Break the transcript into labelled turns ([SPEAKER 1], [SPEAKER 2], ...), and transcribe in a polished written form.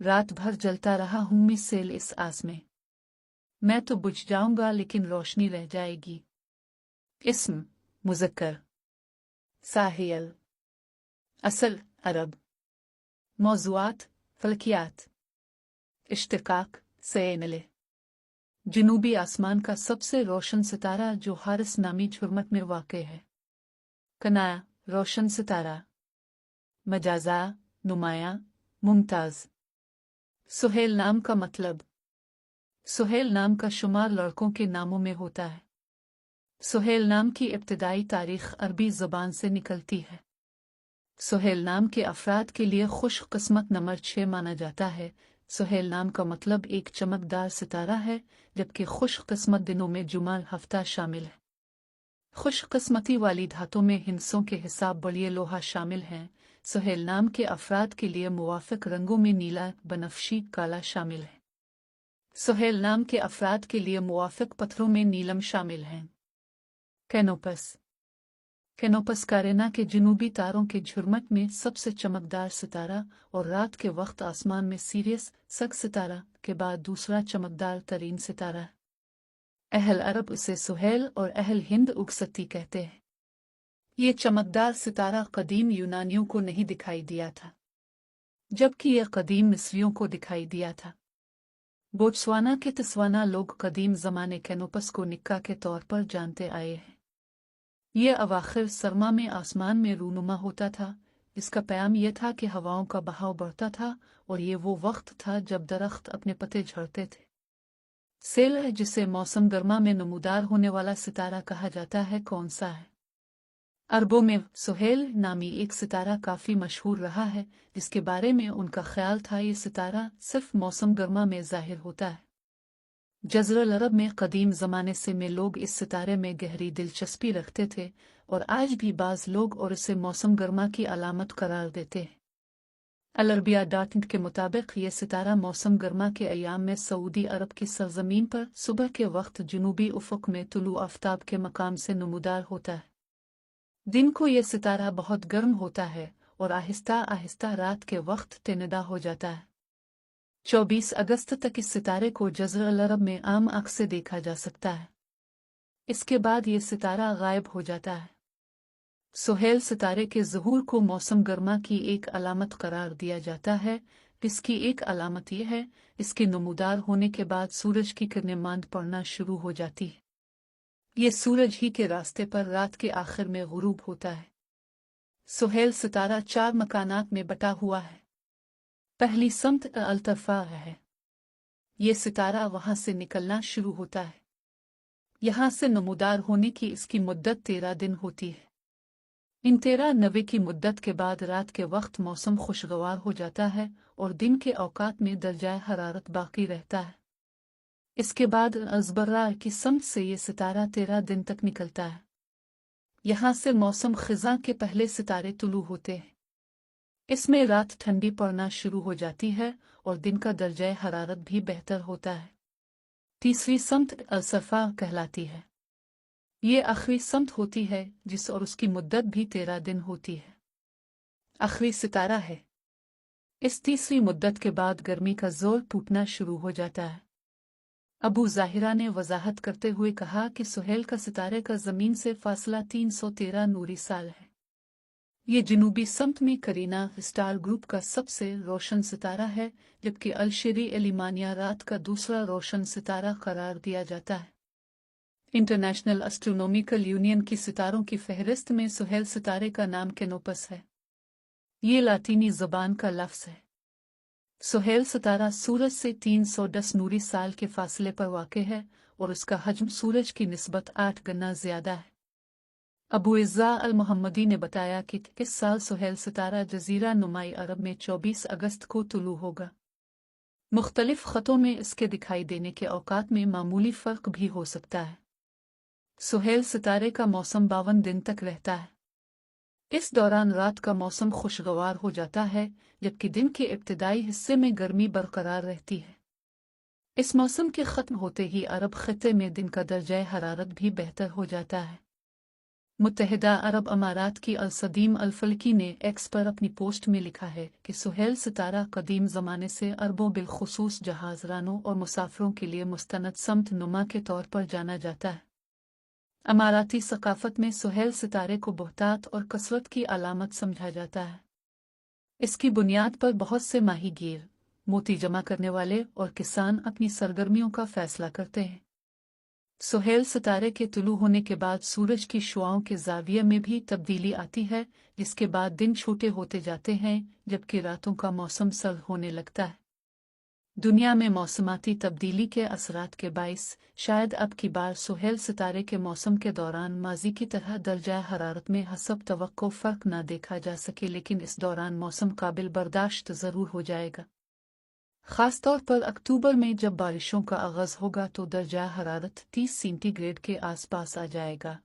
[SPEAKER 1] रात भर जलता रहा हूं मैं सेल इस आस में, मैं तो बुझ जाऊंगा लेकिन रोशनी रह जाएगी। इस्म मुज़क्कर साहिल असल अरब मौज़ूआत फलकियात इश्तिकाक से मिले। जनूबी आसमान का सबसे रोशन सितारा जो हारिस नामी झुरमट में वाक़ है। कनाया रोशन सितारा, मजाजा नुमाया मुमताज़। सुहेल नाम का मतलब, सुहेल नाम का शुमार लड़कों के नामों में होता है। सुहेल नाम की इब्तिदाई तारीख़ अरबी ज़बान से निकलती है। सुहेल नाम के अफराद के लिए खुशकिस्मत नंबर 6 माना जाता है। सुहेल नाम का मतलब एक चमकदार सितारा है, जबकि खुशकिस्मत दिनों में जुमा हफ्ता शामिल है। खुशकिस्मती वाली धातों में हिंसों के हिसाब बड़िए लोहा शामिल हैं। सुहेल नाम के अफराद के लिए मुवाफ़िक रंगों में नीला, बनफशी, काला शामिल है। सुहेल नाम के अफराद के लिए मुवाफ़िक पत्थरों में नीलम शामिल हैं। कैनोपस, कैनोपस कारेना के जनूबी तारों के झुरमट में सबसे चमकदार सितारा और रात के वक्त आसमान में सीरियस सग सितारा के बाद दूसरा चमकदार तरीन सितारा है। अहल अरब उसे सुहेल और अहल हिंद उकसती कहते हैं। ये चमकदार सितारा कदीम यूनानियों को नहीं दिखाई दिया था, जबकि यह कदीम मिस्रियों को दिखाई दिया था। बोत्सवाना के तिस्वाना लोग कदीम ज़माने कैनोपस को निक्का के तौर पर जानते आए हैं। ये अवाखिर सरमा में आसमान में रूनुमा होता था। इसका पैगाम यह था कि हवाओं का बहाव बढ़ता था और ये वो वक्त था जब दरख्त अपने पत्ते झड़ते थे। सेल है जिसे मौसम गर्मा में नमूदार होने वाला सितारा कहा जाता है, कौन सा है? अरबों में सुहेल नामी एक सितारा काफ़ी मशहूर रहा है, जिसके बारे में उनका ख्याल था ये सितारा सिर्फ मौसम गर्मा में ज़ाहिर होता है। जज़ीरतुल अरब में कदीम ज़माने से में लोग इस सितारे में गहरी दिलचस्पी रखते थे और आज भी बाज़ लोग और इसे मौसम गर्मा की अलामत करार देते हैं। अल-अरबिया.int के मुताबिक ये सितारा मौसम गर्मा के अयाम में सऊदी अरब की सरजमीन पर सुबह के वक्त जुनूबी उफ़ुक़ में तुलू आफ्ताब के मकाम से नमूदार होता है। दिन को ये सितारा बहुत गर्म होता है और आहिस्ता आहिस्ता रात के वक्त तनिदा हो जाता है। 24 अगस्त तक इस सितारे को जज़ीरतुल अरब में आम आँख से देखा जा सकता है। इसके बाद ये सितारा गायब हो जाता है। सुहेल सितारे के ज़ुहूर को मौसम गर्मा की एक अलामत करार दिया जाता है। इसकी एक अलामत यह है, इसके नमूदार होने के बाद सूरज की किरणें मांद पड़ना शुरू हो जाती है। ये सूरज ही के रास्ते पर रात के आखिर में गुरूब होता है। सुहेल सितारा 4 मकानात में बटा हुआ है। पहली सम्त अल-तरफ़ा है। ये सितारा वहाँ से निकलना शुरू होता है। यहाँ से नमूदार होने की इसकी मुद्दत 13 दिन होती है। इन 13 नवे की मुद्दत के बाद रात के वक्त मौसम खुशगवार हो जाता है और दिन के औकात में दर्जाए हरारत बाकी रहता है। इसके बाद अज़बर्रा की सम्त से ये सितारा 13 दिन तक निकलता है। यहाँ से मौसम ख़िज़ां के पहले सितारे तुलू होते हैं। इसमें रात ठंडी पड़ना शुरू हो जाती है और दिन का दर्जाए हरारत भी बेहतर होता है। तीसरी सम्त अल-सफ़ा कहलाती है। ये आखिरी सम्त होती है जिस और उसकी मुद्दत भी 13 दिन होती है। आखिरी सितारा है। इस तीसरी मुद्दत के बाद गर्मी का जोर टूटना शुरू हो जाता है। अबू ज़ाहिरा ने वजाहत करते हुए कहा कि सुहेल का सितारे का ज़मीन से फासला 313 नूरी साल है। ये जनूबी सम्त में करीना स्टार ग्रुप का सबसे रोशन सितारा है, जबकि अल-शरी एलिमानिया रात का दूसरा रोशन सितारा करार दिया जाता है। इंटरनेशनल एस्ट्रोनॉमिकल यूनियन की सितारों की फहरिस्त में सुहेल सितारे का नाम कैनोपस है। ये लातीनी ज़बान का लफ्ज़ है। सुहेल सितारा सूरज से 310 नूरी साल के फासले पर वाक़ है और उसका हजम सूरज की निस्बत 8 गुना ज़्यादा है। अबू इज़्ज़ा अल-मुहम्मदी ने बताया कि इस साल सुहेल सितारा जज़ीरा नुमाई अरब में 24 अगस्त को तुलू होगा। मुख्तलिफ ख़तों में इसके दिखाई देने के औकात में मामूली फ़र्क भी हो सकता है। सुहेल सितारे का मौसम 52 दिन तक रहता है। इस दौरान रात का मौसम खुशगवार हो जाता है, जबकि दिन के इब्तिदाई हिस्से में गर्मी बरकरार रहती है। इस मौसम के ख़त्म होते ही अरब ख़ित्ते में दिन का दर्जाए हरारत भी बेहतर हो जाता है। متحدہ عرب امارات کی الصدیم الفلکی نے ایکس پر اپنی پوسٹ میں لکھا ہے کہ سہیل ستارہ قدیم زمانے سے عربوں بالخصوص جہاز رانوں اور مسافروں کے لیے مستند سمت نما کے طور پر جانا جاتا ہے۔ اماراتی ثقافت میں سہیل ستارے کو بہتات اور کثرت کی علامت سمجھا جاتا ہے۔ اس کی بنیاد پر بہت سے ماہی گیر، موتی جمع کرنے والے اور کسان اپنی سرگرمیوں کا فیصلہ کرتے ہیں۔ سہیل ستارے کے طلوع ہونے کے بعد سورج کی شعاؤں کے زاویے میں بھی تبدیلی آتی ہے، جس کے بعد دن چھوٹے ہوتے جاتے ہیں جبکہ راتوں کا موسم سرد ہونے لگتا ہے۔ دنیا میں موسماتی تبدیلی کے اثرات کے باعث شاید اب کی بار سہیل ستارے کے موسم کے دوران ماضی کی طرح درجہ حرارت میں حسب توقع فرق نہ دیکھا جا سکے، لیکن اس دوران موسم قابل برداشت ضرور ہو جائے گا۔ خاص طور پر اکتوبر میں جب بارشوں کا آغاز ہوگا تو درجہ حرارت 30 سینٹی گریڈ کے آس پاس آ جائے گا۔